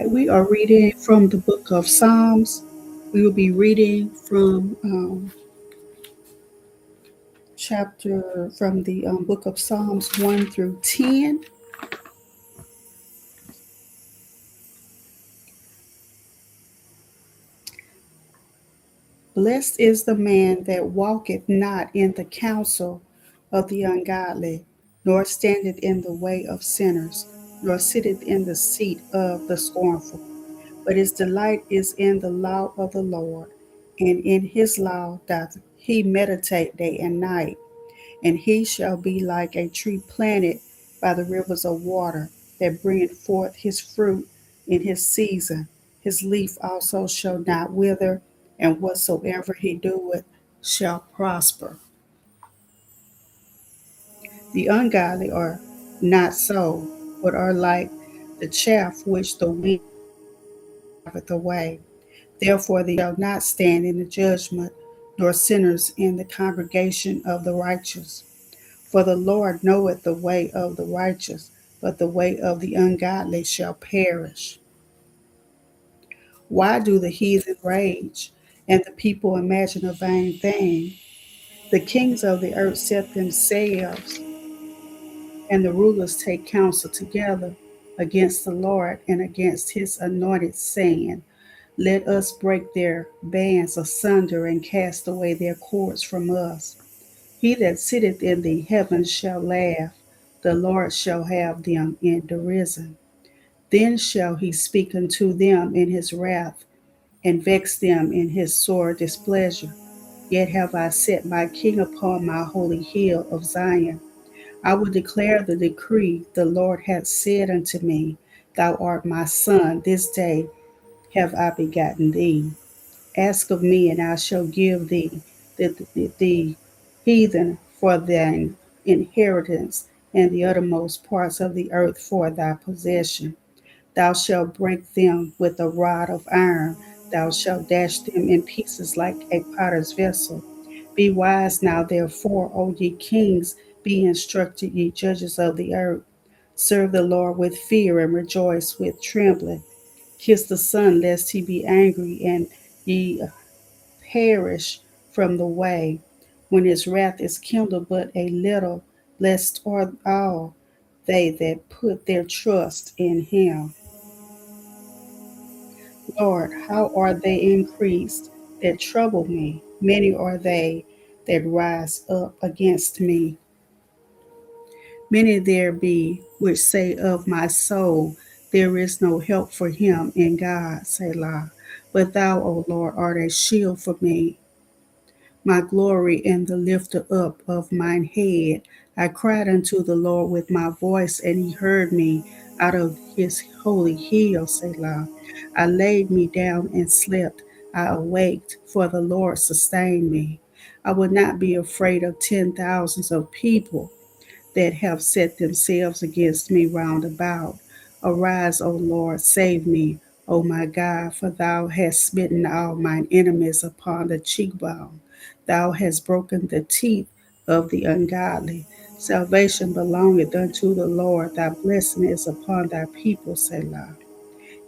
We are reading from the book of Psalms. We will be reading from from the book of Psalms 1 through 10. Blessed is the man that walketh not in the counsel of the ungodly, nor standeth in the way of sinners, nor sitteth in the seat of the scornful. But his delight is in the law of the Lord, and in his law doth he meditate day and night. And he shall be like a tree planted by the rivers of water, that bringeth forth his fruit in his season. His leaf also shall not wither, and whatsoever he doeth shall prosper. The ungodly are not so, but are like the chaff which the wind driveth away. Therefore they shall not stand in the judgment, nor sinners in the congregation of the righteous. For the Lord knoweth the way of the righteous, but the way of the ungodly shall perish. Why do the heathen rage, and the people imagine a vain thing? The kings of the earth set themselves, and the rulers take counsel together against the Lord and against his anointed, saying, Let us break their bands asunder and cast away their cords from us. He that sitteth in the heavens shall laugh, the Lord shall have them in derision. Then shall he speak unto them in his wrath, and vex them in his sore displeasure. Yet have I set my king upon my holy hill of Zion. I will declare the decree the Lord hath said unto me, Thou art my son, this day have I begotten thee. Ask of me, and I shall give thee the heathen for thine inheritance, and the uttermost parts of the earth for thy possession. Thou shalt break them with a rod of iron, thou shalt dash them in pieces like a potter's vessel. Be wise now, therefore, O ye kings, be instructed, ye judges of the earth. Serve the Lord with fear and rejoice with trembling. Kiss the Son, lest he be angry and ye perish from the way, when his wrath is kindled but a little. Blessed are all they that put their trust in him. Lord, how are they increased that trouble me? Many are they that rise up against me. Many there be which say of my soul, There is no help for him in God, Selah. But thou, O Lord, art a shield for me, my glory and the lifter up of mine head. I cried unto the Lord with my voice, and he heard me out of his holy hill, Selah. I laid me down and slept. I awaked, for the Lord sustained me. I would not be afraid of 10,000s of people that have set themselves against me round about. Arise, O Lord, save me, O my God, for thou hast smitten all mine enemies upon the cheekbone. Thou hast broken the teeth of the ungodly. Salvation belongeth unto the Lord. Thy blessing is upon thy people, Selah.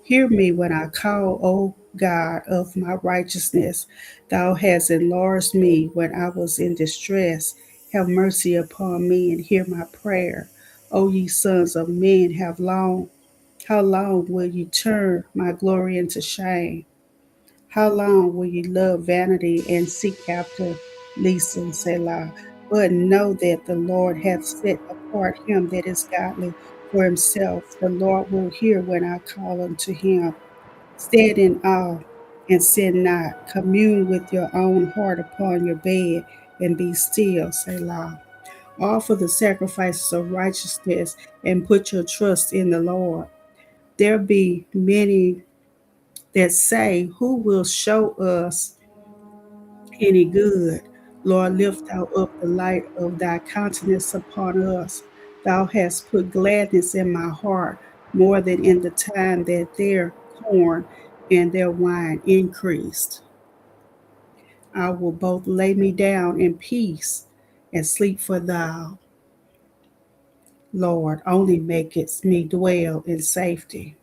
Hear me when I call, O God of my righteousness. Thou hast enlarged me when I was in distress. Have mercy upon me and hear my prayer. O ye sons of men, how long will you turn my glory into shame? How long will you love vanity and seek after leasing, Selah? But know that the Lord hath set apart him that is godly for himself. The Lord will hear when I call unto him. Stand in awe and sin not. Commune with your own heart upon your bed and be still, Selah. Offer the sacrifices of righteousness and put your trust in the Lord. There be many that say, Who will show us any good? Lord, lift thou up the light of thy countenance upon us. Thou hast put gladness in my heart more than in the time that their corn and their wine increased. I will both lay me down in peace and sleep, for thou, Lord, only makest me dwell in safety.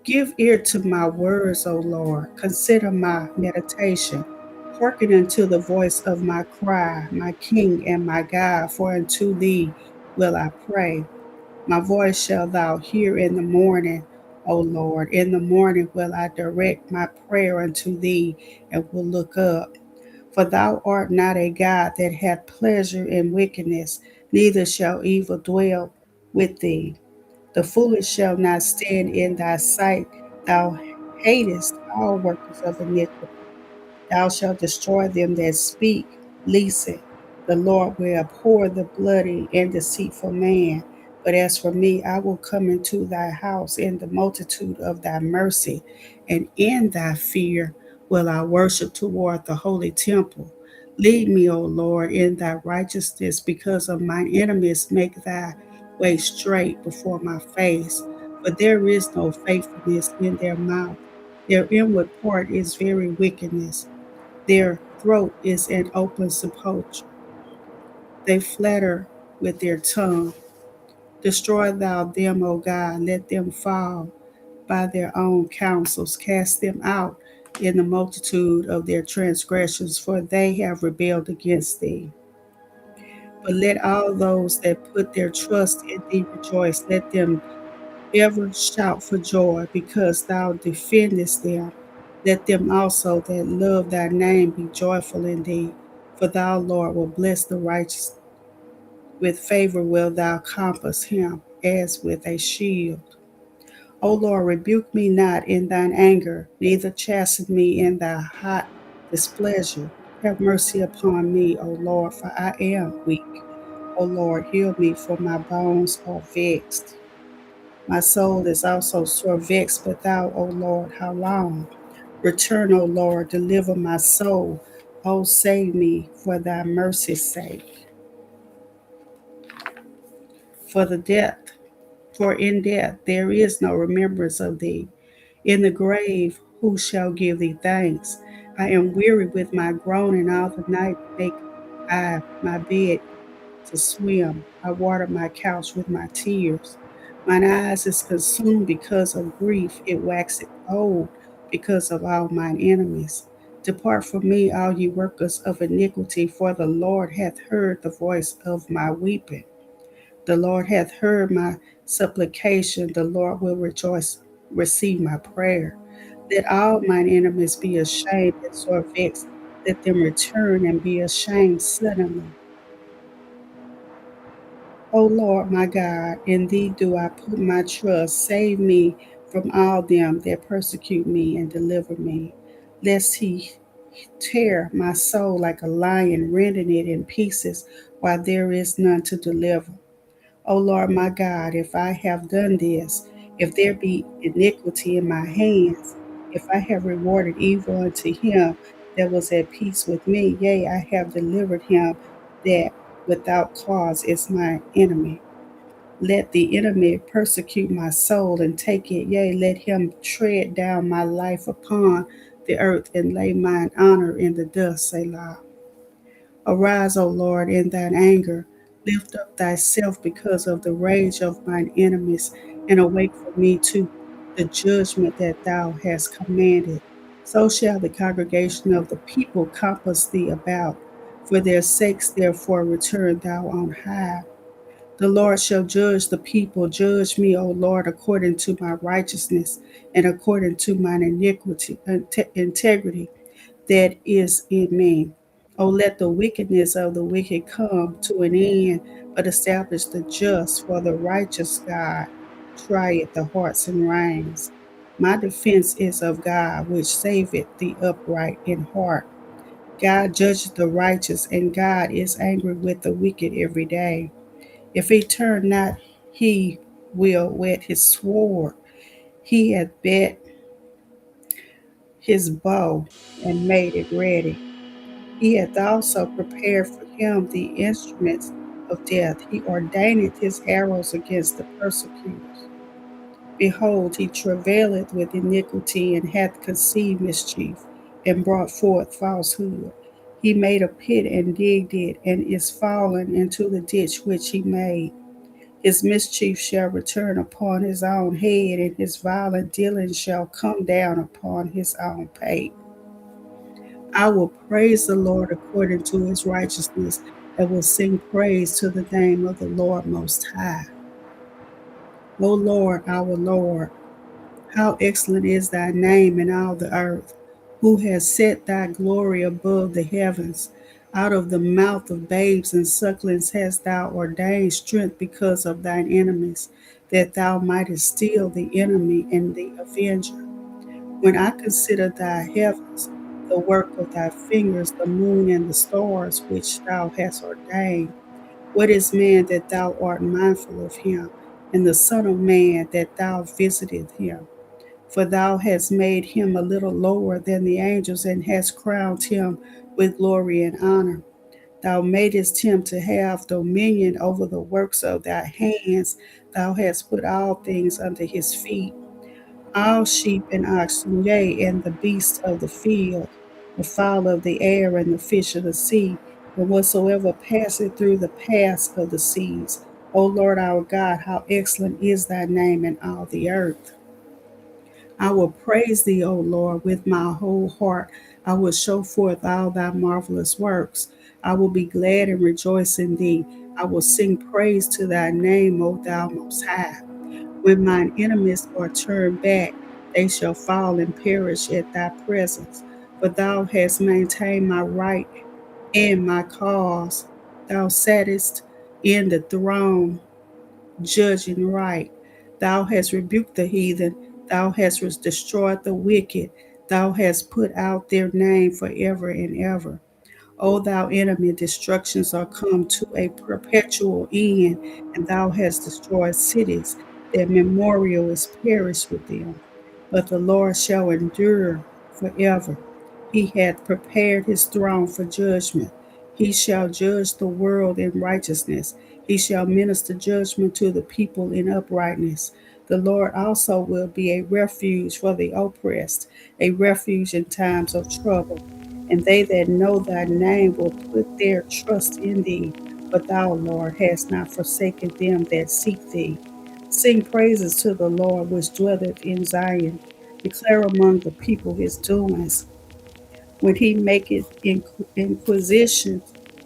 Give ear to my words, O Lord. Consider my meditation. Hearken unto the voice of my cry, my King and my God, for unto thee will I pray. My voice shalt thou hear in the morning, O Lord. In the morning will I direct my prayer unto thee and will look up. For thou art not a God that hath pleasure in wickedness, neither shall evil dwell with thee. The foolish shall not stand in thy sight. Thou hatest all workers of iniquity. Thou shalt destroy them that speak leasing. The Lord will abhor the bloody and deceitful man. But as for me, I will come into thy house in the multitude of thy mercy, and in thy fear will I worship toward the holy temple. Lead me, O Lord, in thy righteousness because of mine enemies. Make thy way straight before my face. For there is no faithfulness in their mouth. Their inward part is very wickedness. Their throat is an open sepulchre. They flatter with their tongue. Destroy thou them, O God, let them fall by their own counsels. Cast them out in the multitude of their transgressions, for they have rebelled against thee. But let all those that put their trust in thee rejoice. Let them ever shout for joy because thou defendest them. Let them also that love thy name be joyful in thee. For thou, Lord, will bless the righteous. With favor will thou compass him as with a shield. O Lord, rebuke me not in thine anger, neither chasten me in thy hot displeasure. Have mercy upon me, O Lord, for I am weak. O Lord, heal me, for my bones are vexed. My soul is also sore vexed, but thou, O Lord, how long? Return, O Lord, deliver my soul. O save me for thy mercy's sake. For the death, for in death there is no remembrance of thee. In the grave, who shall give thee thanks? I am weary with my groaning all the night. Make I my bed to swim. I water my couch with my tears. Mine eyes is consumed because of grief. It waxeth old because of all mine enemies. Depart from me, all ye workers of iniquity, for the Lord hath heard the voice of my weeping. The Lord hath heard my supplication. The Lord will rejoice, receive my prayer. Let all mine enemies be ashamed and sore vexed. Let them return and be ashamed suddenly. O Lord my God, in thee do I put my trust. Save me from all them that persecute me and deliver me, lest he tear my soul like a lion, rending it in pieces while there is none to deliver. O Lord my God, if I have done this, if there be iniquity in my hands, if I have rewarded evil unto him that was at peace with me, yea, I have delivered him that without cause is my enemy. Let the enemy persecute my soul and take it, yea, let him tread down my life upon the earth and lay mine honor in the dust, Selah. Arise, O Lord, in thine anger. Lift up thyself because of the rage of mine enemies, and awake for me to the judgment that thou hast commanded. So shall the congregation of the people compass thee about. For their sakes, therefore, return thou on high. The Lord shall judge the people. Judge me, O Lord, according to my righteousness and according to mine iniquity, integrity that is in me. Oh, let the wickedness of the wicked come to an end, but establish the just, for the righteous God trieth the hearts and reins. My defense is of God, which saveth the upright in heart. God judges the righteous, and God is angry with the wicked every day. If he turn not, he will whet his sword. He hath bet his bow and made it ready. He hath also prepared for him the instruments of death. He ordaineth his arrows against the persecutors. Behold, he travaileth with iniquity and hath conceived mischief and brought forth falsehood. He made a pit and digged it and is fallen into the ditch which he made. His mischief shall return upon his own head, and his violent dealing shall come down upon his own pate. I will praise the Lord according to his righteousness, and will sing praise to the name of the Lord Most High. O Lord, our Lord, how excellent is thy name in all the earth, who has set thy glory above the heavens. Out of the mouth of babes and sucklings hast thou ordained strength because of thine enemies, that thou mightest still the enemy and the avenger. When I consider thy heavens, the work of thy fingers, the moon and the stars which thou hast ordained, what is man that thou art mindful of him, and the Son of Man that thou visitest him? For thou hast made him a little lower than the angels, and hast crowned him with glory and honor. Thou madest him to have dominion over the works of thy hands. Thou hast put all things under his feet, all sheep and oxen, yea, and the beasts of the field, the fowl of the air, and the fish of the sea, and whatsoever passeth through the paths of the seas. O Lord our God, how excellent is thy name in all the earth. I will praise thee, O Lord, with my whole heart. I will show forth all thy marvelous works. I will be glad and rejoice in thee. I will sing praise to thy name, O thou most high. When mine enemies are turned back, they shall fall and perish at thy presence. For thou hast maintained my right and my cause. Thou sattest in the throne, judging right. Thou hast rebuked the heathen. Thou hast destroyed the wicked. Thou hast put out their name forever and ever. O thou enemy, destructions are come to a perpetual end, and thou hast destroyed cities. Their memorial is perished with them. But the Lord shall endure forever. He hath prepared his throne for judgment. He shall judge the world in righteousness. He shall minister judgment to the people in uprightness. The Lord also will be a refuge for the oppressed, a refuge in times of trouble. And they that know thy name will put their trust in thee. But thou, Lord, hast not forsaken them that seek thee. Sing praises to the Lord which dwelleth in Zion. Declare among the people his doings. When he maketh inquisitions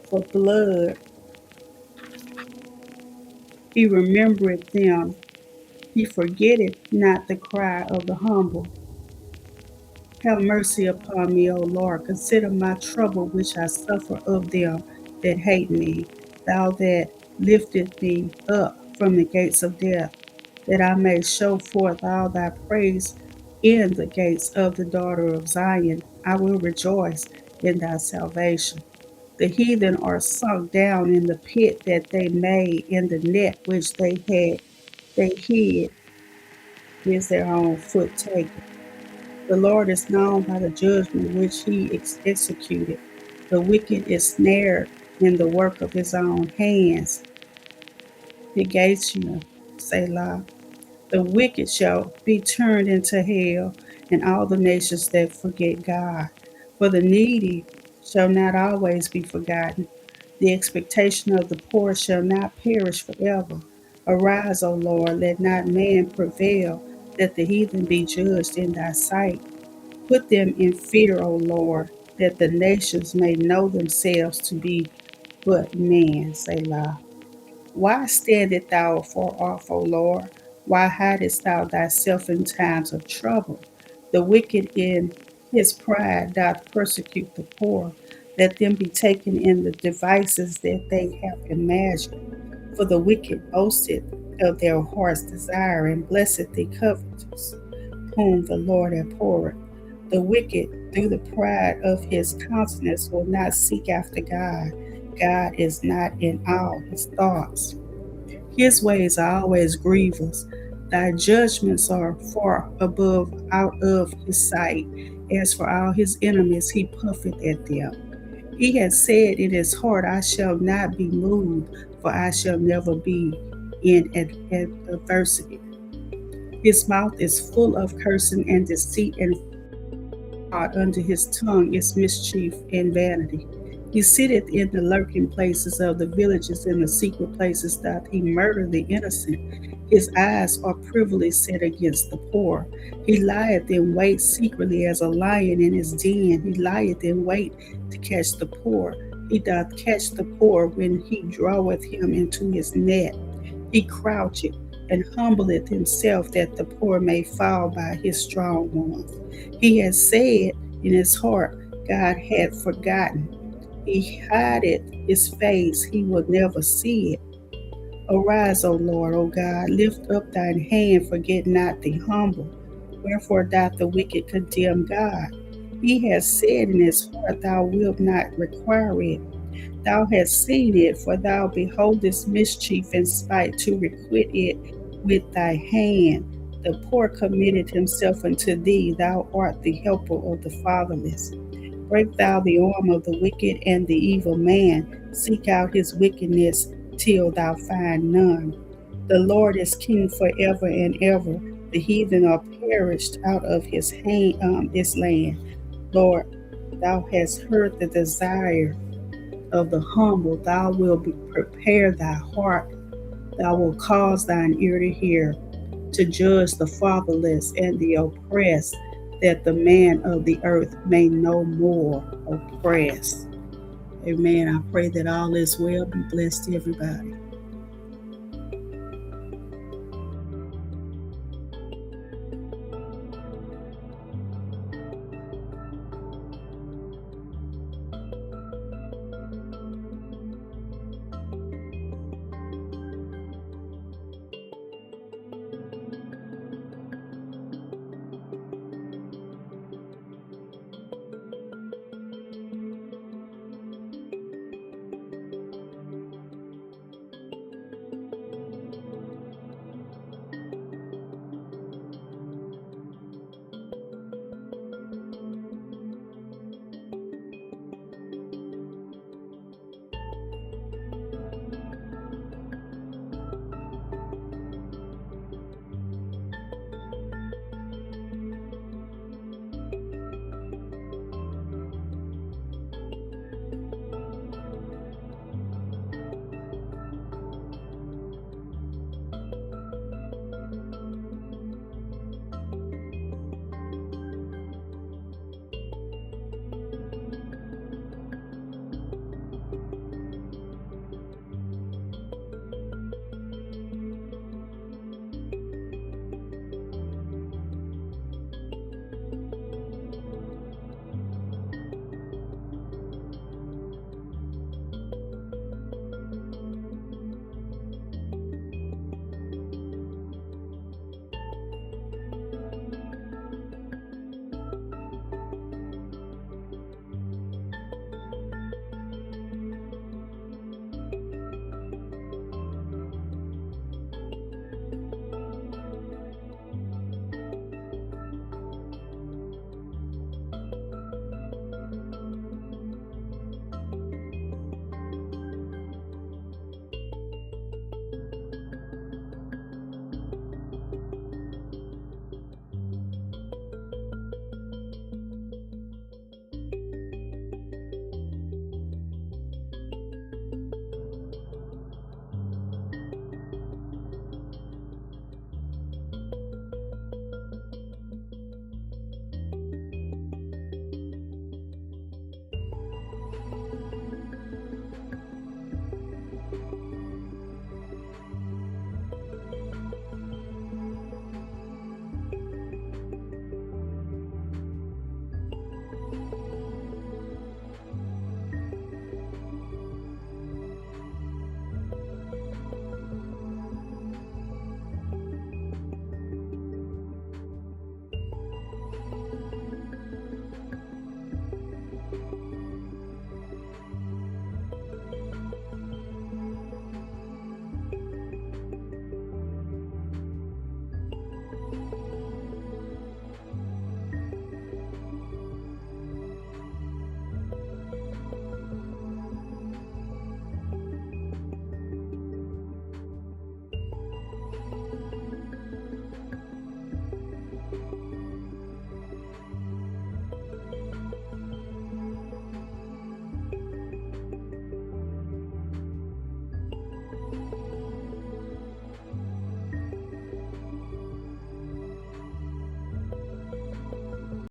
for blood, he remembereth them. He forgetteth not the cry of the humble. Have mercy upon me, O Lord. Consider my trouble which I suffer of them that hate me. Thou that liftest me up from the gates of death, that I may show forth all thy praise in the gates of the daughter of Zion. I will rejoice in thy salvation. The heathen are sunk down in the pit that they made, in the net which they hid is their own foot taken. The Lord is known by the judgment which he executed. The wicked is snared in the work of his own hands. Higatio, Selah. The wicked shall be turned into hell, and all the nations that forget God. For the needy shall not always be forgotten. The expectation of the poor shall not perish forever. Arise, O Lord, let not man prevail, that the heathen be judged in thy sight. Put them in fear, O Lord, that the nations may know themselves to be but men, Selah. Why standest thou afar off, O Lord? Why hidest thou thyself in times of trouble? The wicked in his pride doth persecute the poor. Let them be taken in the devices that they have imagined. For the wicked boasted of their heart's desire, and blessed the covetous, whom the Lord abhorreth. The wicked, through the pride of his countenance, will not seek after God. God is not in all his thoughts. His ways are always grievous. Thy judgments are far above out of his sight. As for all his enemies, he puffeth at them. He has said in his heart, I shall not be moved, for I shall never be in adversity. His mouth is full of cursing and deceit, and under his tongue is mischief and vanity. He sitteth in the lurking places of the villages, in the secret places doth he murder the innocent. His eyes are privily set against the poor. He lieth in wait secretly as a lion in his den. He lieth in wait to catch the poor. He doth catch the poor when he draweth him into his net. He croucheth and humbleth himself that the poor may fall by his strong ones. He has said in his heart, God hath forgotten. He hideth his face, he will never see it. Arise, O Lord, O God, lift up thine hand, forget not the humble. Wherefore doth the wicked condemn God? He has said in his heart, Thou wilt not require it. Thou hast seen it, for thou beholdest mischief and spite to requite it with thy hand. The poor committed himself unto thee, thou art the helper of the fatherless. Break thou the arm of the wicked and the evil man. Seek out his wickedness till thou find none. The Lord is king forever and ever. The heathen are perished out of his land. Lord, thou hast heard the desire of the humble. Thou wilt prepare thy heart. Thou wilt cause thine ear to hear, to judge the fatherless and the oppressed, that the man of the earth may no more oppress. Amen. I pray that all is well. Be blessed, everybody.